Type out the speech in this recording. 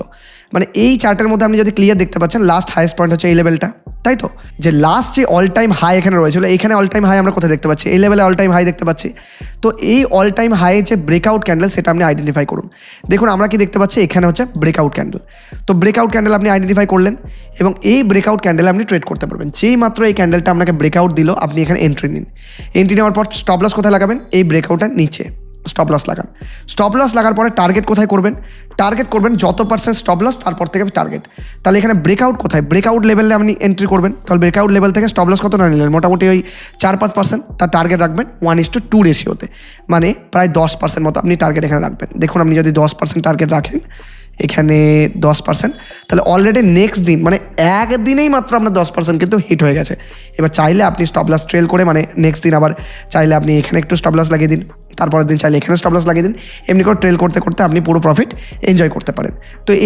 ছিল। মানে এই চার্টের মধ্যে আপনি যদি ক্লিয়ার দেখতে পাচ্ছেন লাস্ট হাইয়েস্ট পয়েন্ট হচ্ছে এই লেভেলটা, তাই তো? যে লাস্ট যে অল টাইম হাই এখানে রয়েছিল, এখানে অল টাইম হাই আমরা কোথায় দেখতে পাচ্ছি? এই লেভেলে অল টাইম হাই দেখতে পাচ্ছি। তো এই অল টাইম হাই যে ব্রেকআউট ক্যান্ডেল সেটা আপনি আইডেন্টিফাই করুন। দেখুন আমরা কি দেখতে পাচ্ছি, এখানে হচ্ছে ব্রেকআউট ক্যান্ডেল। তো ব্রেকআউট ক্যান্ডেল আপনি আইডেন্টিফাই করলেন এবং এই ব্রেকআউট ক্যান্ডেল আপনি ট্রেড করতে পারবেন। যেই মাত্র এই ক্যান্ডেলটা আপনাকে ব্রেকআউট দিল, আপনি এখানে এন্ট্রি নিন। এন্ট্রি নেওয়ার পর স্টপ লস কোথায় লাগাবেন? এই ব্রেকআউটের নিচে স্টপ লস লাগান। স্টপ লস লাগার পরে টার্গেট কোথায় করবেন? টার্গেট করবেন যত পার্সেন্ট স্টপ লস তারপর থেকে টার্গেট। তাহলে এখানে ব্রেকআউট কোথায়? ব্রেকআউট লেভেলে আপনি এন্ট্রি করবেন। তাহলে ব্রেকআউট লেভেল থেকে স্টপ লস কত না নিলেন? মোটামুটি ওই 4-5%। তার টার্গেট রাখবেন 1:2 রেশিওতে, মানে প্রায় 10% মতো আপনি টার্গেট এখানে রাখবেন। দেখুন আপনি যদি 10% টার্গেট রাখেন, এখানে 10%, তাহলে অলরেডি নেক্সট দিন মানে একদিনেই মাত্র আপনার 10% কিন্তু হিট হয়ে গেছে। এবার চাইলে আপনি স্টপ লস ট্রেল করে মানে নেক্সট দিন আবার চাইলে আপনি এখানে একটু স্টপ লস লাগিয়ে দিন, তারপরের দিন চাইলে এখানে স্টপ লস লাগিয়ে দিন। এমনি করে ট্রেল করতে করতে আপনি পুরো প্রফিট এনজয় করতে পারেন। তো